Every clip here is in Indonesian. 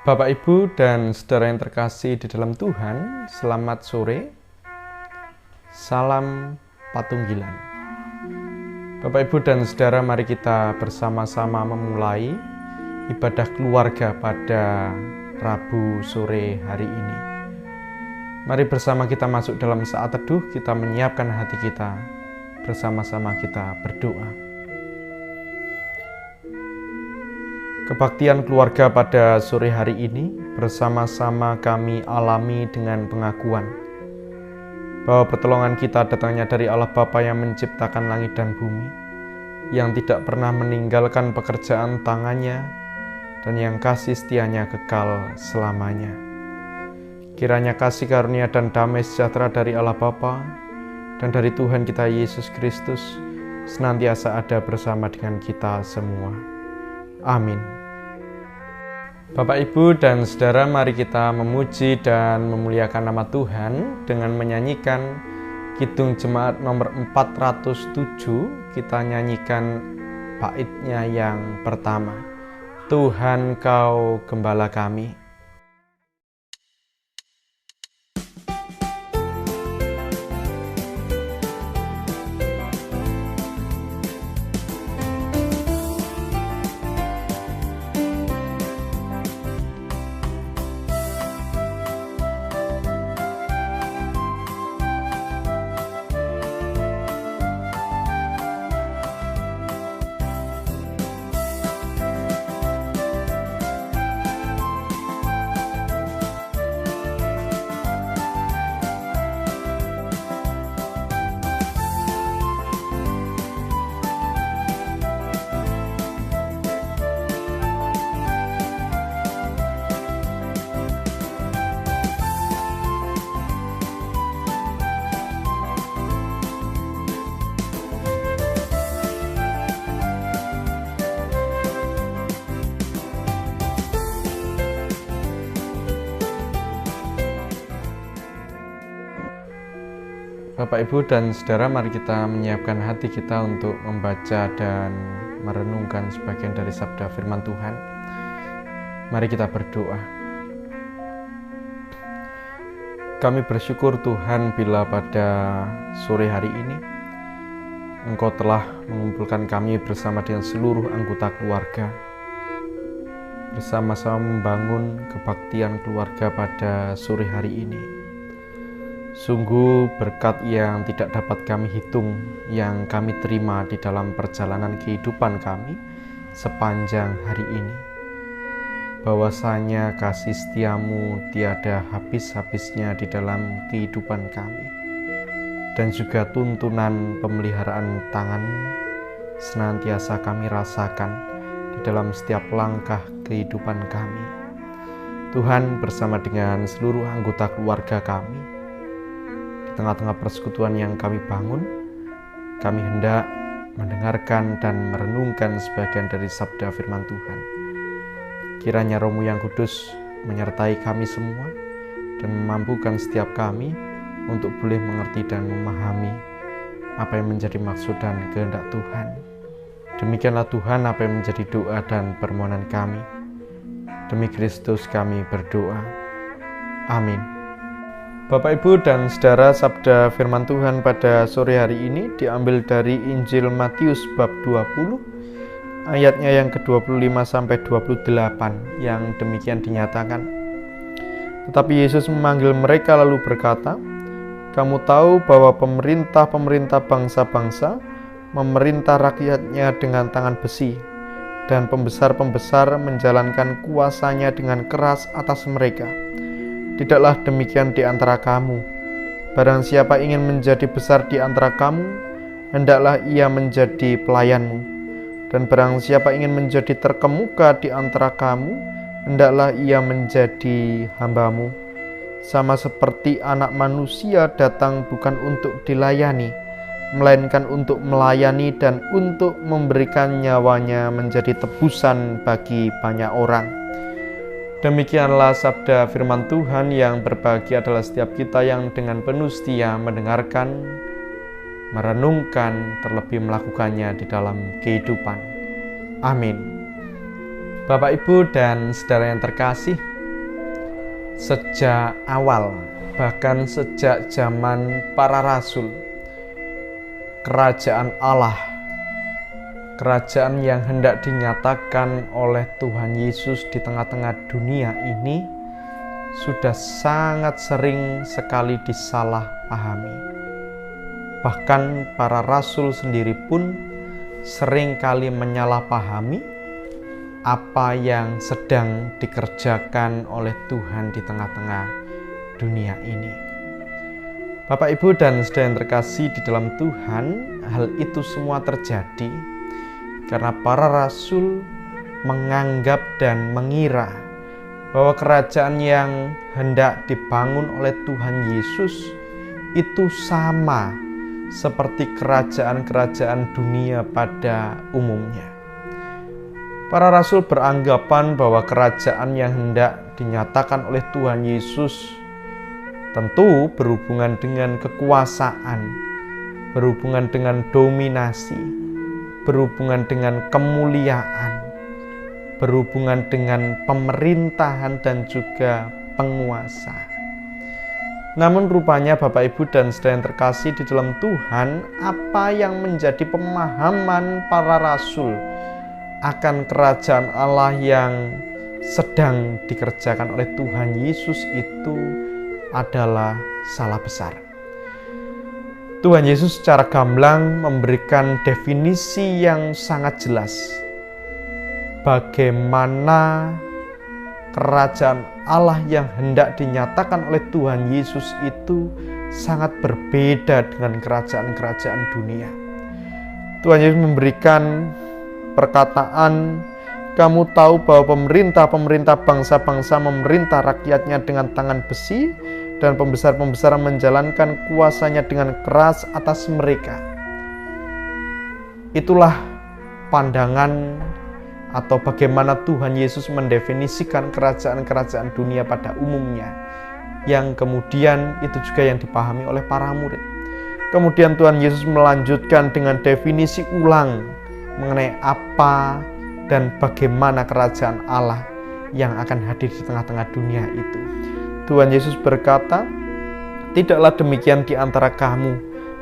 Bapak, Ibu, dan saudara yang terkasih di dalam Tuhan, selamat sore. Salam Patunggilan. Bapak, Ibu, dan saudara, mari kita bersama-sama memulai ibadah keluarga pada Rabu sore hari ini. Mari bersama kita masuk dalam saat teduh, kita menyiapkan hati kita, bersama-sama kita berdoa. Kebaktian keluarga pada sore hari ini bersama-sama kami alami dengan pengakuan bahwa pertolongan kita datangnya dari Allah Bapa yang menciptakan langit dan bumi, yang tidak pernah meninggalkan pekerjaan tangannya, dan yang kasih setianya kekal selamanya. Kiranya kasih karunia dan damai sejahtera dari Allah Bapa dan dari Tuhan kita Yesus Kristus senantiasa ada bersama dengan kita semua. Amin. Bapak, Ibu, dan saudara, mari kita memuji dan memuliakan nama Tuhan dengan menyanyikan Kidung Jemaat nomor 407. Kita nyanyikan baitnya yang pertama, Tuhan Kau Gembala Kami. Bapak, Ibu, dan saudara, mari kita menyiapkan hati kita untuk membaca dan merenungkan sebagian dari sabda firman Tuhan. Mari kita berdoa. Kami bersyukur Tuhan bila pada sore hari ini Engkau telah mengumpulkan kami bersama dengan seluruh anggota keluarga, bersama-sama membangun kebaktian keluarga pada sore hari ini. Sungguh berkat yang tidak dapat kami hitung yang kami terima di dalam perjalanan kehidupan kami sepanjang hari ini. Bahwasanya kasih setiamu tiada habis-habisnya di dalam kehidupan kami. Dan juga tuntunan pemeliharaan tangan-Mu senantiasa kami rasakan di dalam setiap langkah kehidupan kami. Tuhan, bersama dengan seluruh anggota keluarga kami, tengah-tengah persekutuan yang kami bangun, kami hendak mendengarkan dan merenungkan sebagian dari sabda firman Tuhan. Kiranya Roh-Mu yang kudus menyertai kami semua dan memampukan setiap kami untuk boleh mengerti dan memahami apa yang menjadi maksud dan kehendak Tuhan. Demikianlah Tuhan apa yang menjadi doa dan permohonan kami. Demi Kristus kami berdoa. Amin. Bapak, Ibu, dan saudara, sabda firman Tuhan pada sore hari ini diambil dari Injil Matius bab 20, ayatnya yang ke-25 sampai 28, yang demikian dinyatakan. Tetapi Yesus memanggil mereka lalu berkata, "Kamu tahu bahwa pemerintah-pemerintah bangsa-bangsa memerintah rakyatnya dengan tangan besi, dan pembesar-pembesar menjalankan kuasanya dengan keras atas mereka. Tidaklah demikian di antara kamu. Barang siapa ingin menjadi besar di antara kamu, hendaklah ia menjadi pelayanmu. Dan barang siapa ingin menjadi terkemuka di antara kamu, hendaklah ia menjadi hambamu. Sama seperti Anak Manusia datang bukan untuk dilayani, melainkan untuk melayani dan untuk memberikan nyawanya menjadi tebusan bagi banyak orang." Demikianlah sabda firman Tuhan. Yang berbahagia adalah setiap kita yang dengan penuh setia mendengarkan, merenungkan, terlebih melakukannya di dalam kehidupan. Amin. Bapak, Ibu, dan saudara yang terkasih, Sejak awal, bahkan sejak zaman para rasul, kerajaan Allah, kerajaan yang hendak dinyatakan oleh Tuhan Yesus di tengah-tengah dunia ini sudah sangat sering sekali disalahpahami. Bahkan para rasul sendiri pun sering kali menyalahpahami apa yang sedang dikerjakan oleh Tuhan di tengah-tengah dunia ini. Bapak, Ibu, dan saudara yang terkasih di dalam Tuhan, hal itu semua terjadi karena para rasul menganggap dan mengira bahwa kerajaan yang hendak dibangun oleh Tuhan Yesus itu sama seperti kerajaan-kerajaan dunia pada umumnya. Para rasul beranggapan bahwa kerajaan yang hendak dinyatakan oleh Tuhan Yesus tentu berhubungan dengan kekuasaan, berhubungan dengan dominasi, berhubungan dengan kemuliaan, berhubungan dengan pemerintahan dan juga penguasa. Namun rupanya Bapak, Ibu, dan saudara yang terkasih di dalam Tuhan, apa yang menjadi pemahaman para rasul akan kerajaan Allah yang sedang dikerjakan oleh Tuhan Yesus itu adalah salah besar. Tuhan Yesus secara gamblang memberikan definisi yang sangat jelas bagaimana kerajaan Allah yang hendak dinyatakan oleh Tuhan Yesus itu sangat berbeda dengan kerajaan-kerajaan dunia. Tuhan Yesus memberikan perkataan, "Kamu tahu bahwa pemerintah bangsa-bangsa memerintah rakyatnya dengan tangan besi, dan pembesar-pembesar menjalankan kuasanya dengan keras atas mereka." Itulah pandangan atau bagaimana Tuhan Yesus mendefinisikan kerajaan-kerajaan dunia pada umumnya, yang kemudian itu juga yang dipahami oleh para murid. Kemudian Tuhan Yesus melanjutkan dengan definisi ulang mengenai apa dan bagaimana kerajaan Allah yang akan hadir di tengah-tengah dunia itu. Tuhan Yesus berkata, "Tidaklah demikian di antara kamu.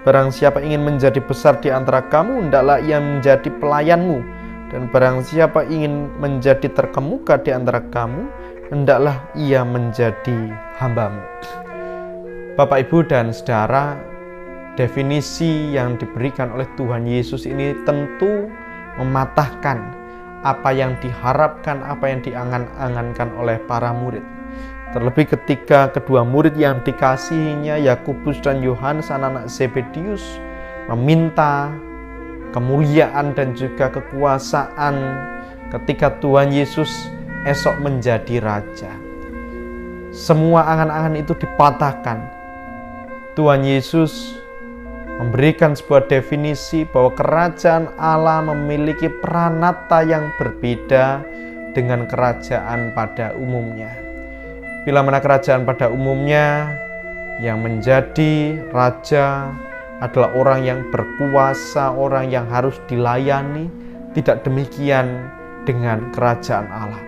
Barang siapa ingin menjadi besar di antara kamu, hendaklah ia menjadi pelayanmu. Dan barang siapa ingin menjadi terkemuka di antara kamu, hendaklah ia menjadi hambamu." Bapak, Ibu, dan saudara, definisi yang diberikan oleh Tuhan Yesus ini tentu mematahkan apa yang diharapkan, apa yang diangan-angankan oleh para murid. Terlebih ketika kedua murid yang dikasihinya, Yakobus dan Yohanes anak-anak Zebedius, meminta kemuliaan dan juga kekuasaan ketika Tuhan Yesus esok menjadi raja. Semua angan-angan itu dipatahkan. Tuhan Yesus memberikan sebuah definisi bahwa kerajaan Allah memiliki pranata yang berbeda dengan kerajaan pada umumnya. Bila mana kerajaan pada umumnya yang menjadi raja adalah orang yang berkuasa, orang yang harus dilayani, tidak demikian dengan kerajaan Allah.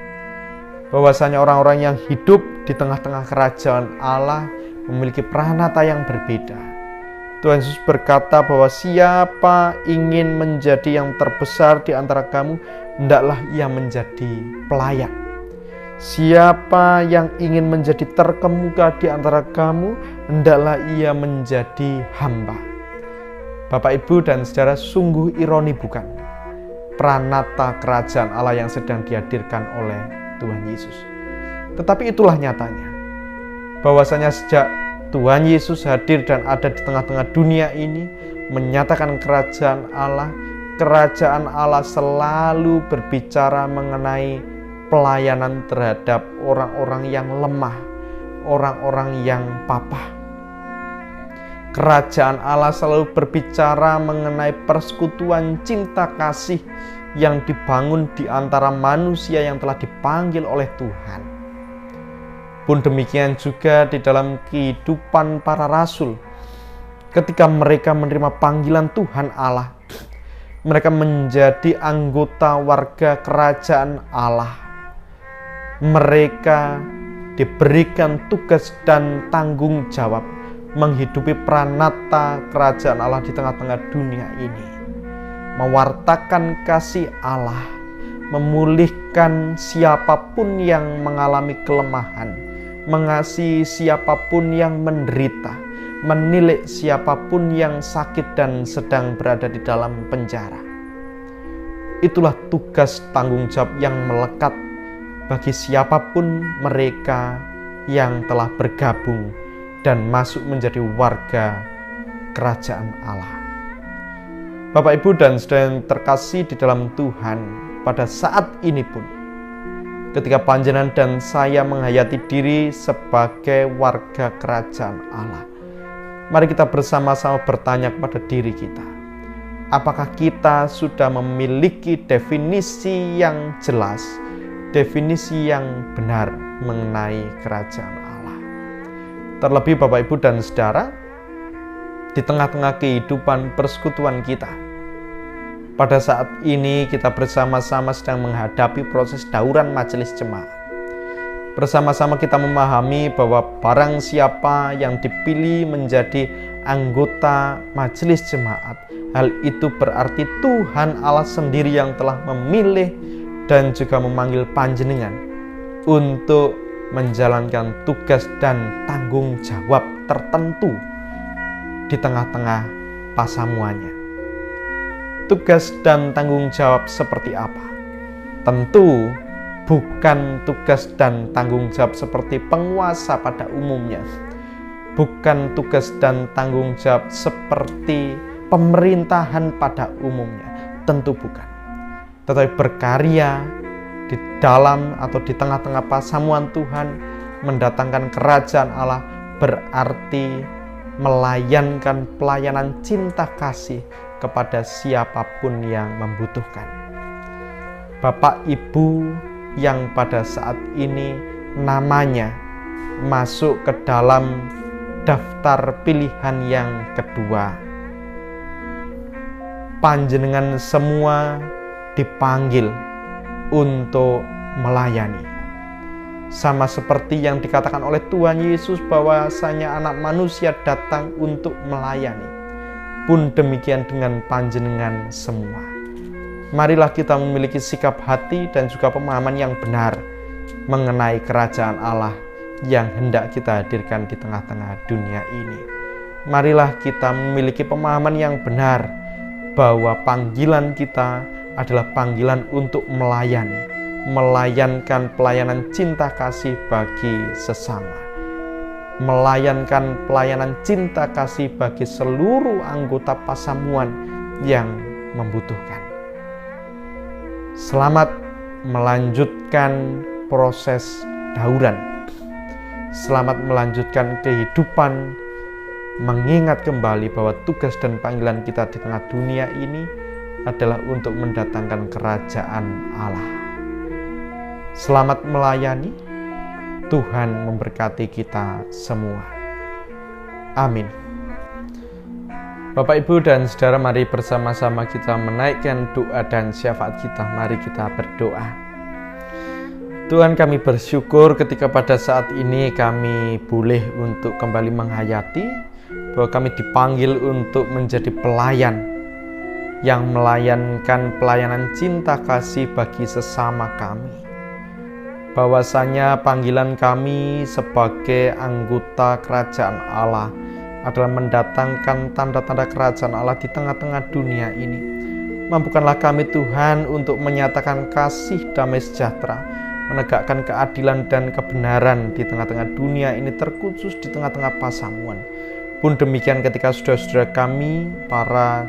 Bahwasanya orang-orang yang hidup di tengah-tengah kerajaan Allah memiliki pranata yang berbeda. Tuhan Yesus berkata bahwa siapa ingin menjadi yang terbesar di antara kamu, hendaklah ia menjadi pelayan. Siapa yang ingin menjadi terkemuka di antara kamu, hendaklah ia menjadi hamba. Bapak, Ibu, dan saudara, sungguh ironi bukan? Pranata kerajaan Allah yang sedang dihadirkan oleh Tuhan Yesus. Tetapi itulah nyatanya. Bahwasanya sejak Tuhan Yesus hadir dan ada di tengah-tengah dunia ini, menyatakan kerajaan Allah selalu berbicara mengenai pelayanan terhadap orang-orang yang lemah, orang-orang yang papa. Kerajaan Allah selalu berbicara mengenai persekutuan cinta kasih yang dibangun di antara manusia yang telah dipanggil oleh Tuhan. Pun demikian juga di dalam kehidupan para rasul. Ketika mereka menerima panggilan Tuhan Allah, mereka menjadi anggota warga kerajaan Allah. Mereka diberikan tugas dan tanggung jawab menghidupi pranata kerajaan Allah di tengah-tengah dunia ini. Mewartakan kasih Allah, memulihkan siapapun yang mengalami kelemahan, mengasihi siapapun yang menderita, menilik siapapun yang sakit dan sedang berada di dalam penjara. Itulah tugas tanggung jawab yang melekat bagi siapapun mereka yang telah bergabung dan masuk menjadi warga kerajaan Allah. Bapak, Ibu, dan saudara yang terkasih di dalam Tuhan, pada saat ini pun, ketika panjenengan dan saya menghayati diri sebagai warga kerajaan Allah, mari kita bersama-sama bertanya kepada diri kita, apakah kita sudah memiliki definisi yang jelas, definisi yang benar mengenai kerajaan Allah? Terlebih Bapak, Ibu, dan saudara, di tengah-tengah kehidupan persekutuan kita, pada saat ini kita bersama-sama sedang menghadapi proses dauran majelis jemaat. Bersama-sama kita memahami bahwa barang siapa yang dipilih menjadi anggota majelis jemaat, hal itu berarti Tuhan Allah sendiri yang telah memilih dan juga memanggil panjenengan untuk menjalankan tugas dan tanggung jawab tertentu di tengah-tengah pasamuannya. Tugas dan tanggung jawab seperti apa? Tentu bukan tugas dan tanggung jawab seperti penguasa pada umumnya. Bukan tugas dan tanggung jawab seperti pemerintahan pada umumnya. Tentu bukan. Tetapi berkarya di dalam atau di tengah-tengah pasamuan Tuhan, mendatangkan kerajaan Allah, berarti melayankan pelayanan cinta kasih kepada siapapun yang membutuhkan. Bapak, Ibu yang pada saat ini namanya masuk ke dalam daftar pilihan yang kedua, panjenengan semua dipanggil untuk melayani. Sama seperti yang dikatakan oleh Tuhan Yesus bahwasanya Anak Manusia datang untuk melayani. Pun demikian dengan panjenengan semua. Marilah kita memiliki sikap hati dan juga pemahaman yang benar mengenai kerajaan Allah yang hendak kita hadirkan di tengah-tengah dunia ini. Marilah kita memiliki pemahaman yang benar bahwa panggilan kita adalah panggilan untuk melayani, melayankan pelayanan cinta kasih bagi sesama, melayankan pelayanan cinta kasih bagi seluruh anggota pasamuan yang membutuhkan. Selamat melanjutkan proses dauran. Selamat melanjutkan kehidupan, mengingat kembali bahwa tugas dan panggilan kita di tengah dunia ini adalah untuk mendatangkan kerajaan Allah. Selamat melayani. Tuhan memberkati kita semua. Amin. Bapak, Ibu, dan saudara, mari bersama-sama kita menaikkan doa dan syafaat kita. Mari kita berdoa. Tuhan, kami bersyukur ketika pada saat ini kami boleh untuk kembali menghayati bahwa kami dipanggil untuk menjadi pelayan yang melayankan pelayanan cinta kasih bagi sesama kami. Bahwasanya panggilan kami sebagai anggota kerajaan Allah adalah mendatangkan tanda-tanda kerajaan Allah di tengah-tengah dunia ini. Mampukanlah kami Tuhan untuk menyatakan kasih damai sejahtera, menegakkan keadilan dan kebenaran di tengah-tengah dunia ini, terkhusus di tengah-tengah pasamuan. Pun demikian ketika saudara-saudara kami, para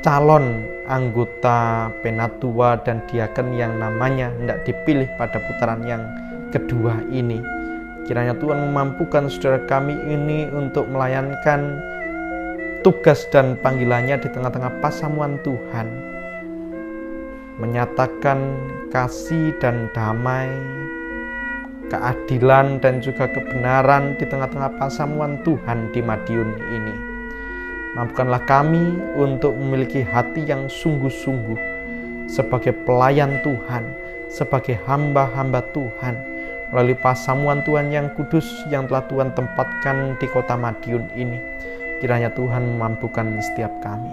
calon anggota penatua dan diaken yang namanya hendak dipilih pada putaran yang kedua ini, kiranya Tuhan memampukan saudara kami ini untuk melayankan tugas dan panggilannya di tengah-tengah pasamuan Tuhan, menyatakan kasih dan damai, keadilan dan juga kebenaran di tengah-tengah pasamuan Tuhan di Madiun ini. Mampukanlah kami untuk memiliki hati yang sungguh-sungguh sebagai pelayan Tuhan, sebagai hamba-hamba Tuhan, melalui pasamuan Tuhan yang kudus yang telah Tuhan tempatkan di kota Madiun ini. Kiranya Tuhan memampukan setiap kami.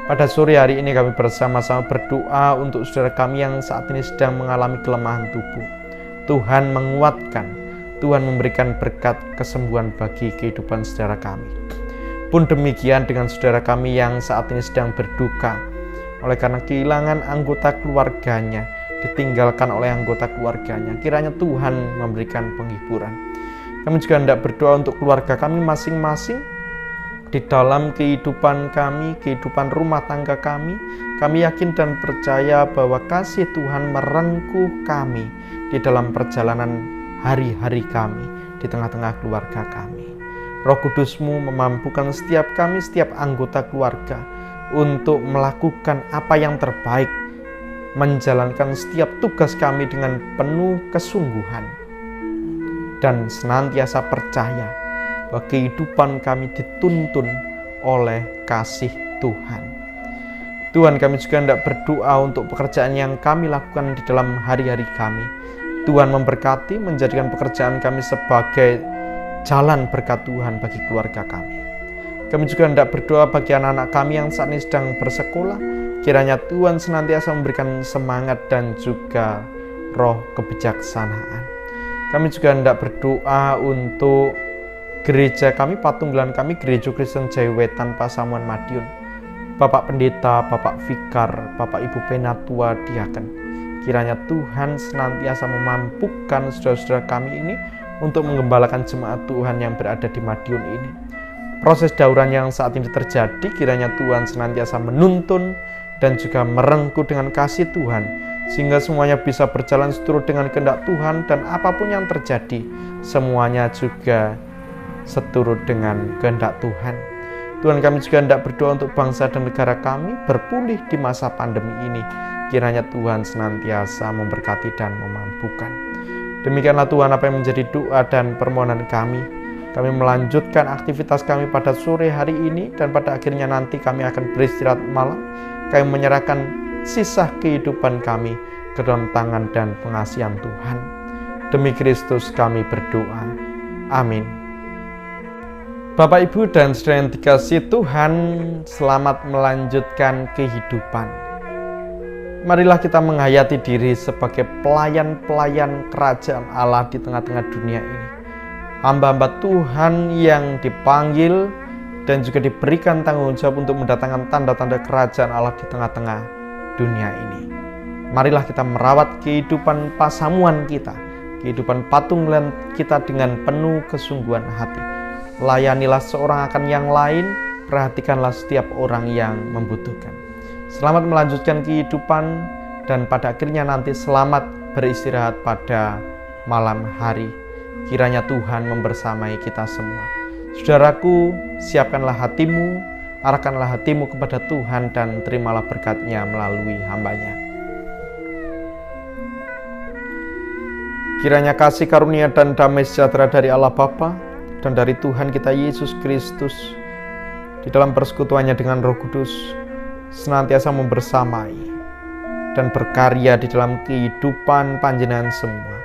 Pada sore hari ini kami bersama-sama berdoa untuk saudara kami yang saat ini sedang mengalami kelemahan tubuh. Tuhan menguatkan, Tuhan memberikan berkat kesembuhan bagi kehidupan saudara kami. Pun demikian dengan saudara kami yang saat ini sedang berduka oleh karena kehilangan anggota keluarganya, ditinggalkan oleh anggota keluarganya. Kiranya Tuhan memberikan penghiburan. Kami juga hendak berdoa untuk keluarga kami masing-masing, di dalam kehidupan kami, kehidupan rumah tangga kami. Kami yakin dan percaya bahwa kasih Tuhan merengkuh kami di dalam perjalanan hari-hari kami, di tengah-tengah keluarga kami. Roh Kudus-Mu memampukan setiap kami, setiap anggota keluarga untuk melakukan apa yang terbaik, menjalankan setiap tugas kami dengan penuh kesungguhan, dan senantiasa percaya bahwa kehidupan kami dituntun oleh kasih Tuhan. Tuhan, kami juga hendak berdoa untuk pekerjaan yang kami lakukan di dalam hari-hari kami. Tuhan memberkati, menjadikan pekerjaan kami sebagai jalan berkat Tuhan bagi keluarga kami. Kami juga hendak berdoa bagi anak-anak kami yang saat ini sedang bersekolah. Kiranya Tuhan senantiasa memberikan semangat dan juga roh kebijaksanaan. Kami juga hendak berdoa untuk gereja kami, Patunggelan kami, Gereja Kristen Jaiwetan Pasamuan Madiun. Bapak Pendeta, Bapak Vikar, Bapak Ibu Penatua Diaken. Kiranya Tuhan senantiasa memampukan saudara-saudara kami ini untuk menggembalakan jemaat Tuhan yang berada di Madiun ini. Proses dauran yang saat ini terjadi, kiranya Tuhan senantiasa menuntun dan juga merengkuh dengan kasih Tuhan, sehingga semuanya bisa berjalan seturut dengan kehendak Tuhan, dan apapun yang terjadi, semuanya juga seturut dengan kehendak Tuhan. Tuhan, kami juga hendak berdoa untuk bangsa dan negara kami berpulih di masa pandemi ini. Kiranya Tuhan senantiasa memberkati dan memampukan. Demikianlah Tuhan apa yang menjadi doa dan permohonan kami. Kami melanjutkan aktivitas kami pada sore hari ini, dan pada akhirnya nanti kami akan beristirahat malam. Kami menyerahkan sisa kehidupan kami ke dalam tangan dan pengasihan Tuhan. Demi Kristus kami berdoa. Amin. Bapak, Ibu, dan saudara yang dikasihi Tuhan, selamat melanjutkan kehidupan. Marilah kita menghayati diri sebagai pelayan-pelayan kerajaan Allah di tengah-tengah dunia ini. Hamba-hamba Tuhan yang dipanggil dan juga diberikan tanggung jawab untuk mendatangkan tanda-tanda kerajaan Allah di tengah-tengah dunia ini. Marilah kita merawat kehidupan pasamuan kita, kehidupan patunggelan kita dengan penuh kesungguhan hati. Layanilah seorang akan yang lain, perhatikanlah setiap orang yang membutuhkan. Selamat melanjutkan kehidupan, dan pada akhirnya nanti selamat beristirahat pada malam hari. Kiranya Tuhan membersamai kita semua. Saudaraku, siapkanlah hatimu, arahkanlah hatimu kepada Tuhan, dan terimalah berkat-Nya melalui hamba-Nya. Kiranya kasih karunia dan damai sejahtera dari Allah Bapa dan dari Tuhan kita Yesus Kristus, di dalam persekutuannya dengan Roh Kudus, senantiasa membersamai dan berkarya di dalam kehidupan panjenengan semua,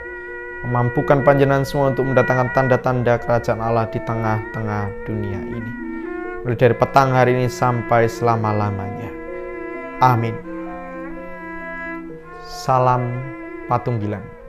memampukan panjenengan semua untuk mendatangkan tanda-tanda kerajaan Allah di tengah-tengah dunia ini, mulai dari petang hari ini sampai selama-lamanya. Amin. Salam Patunggilan.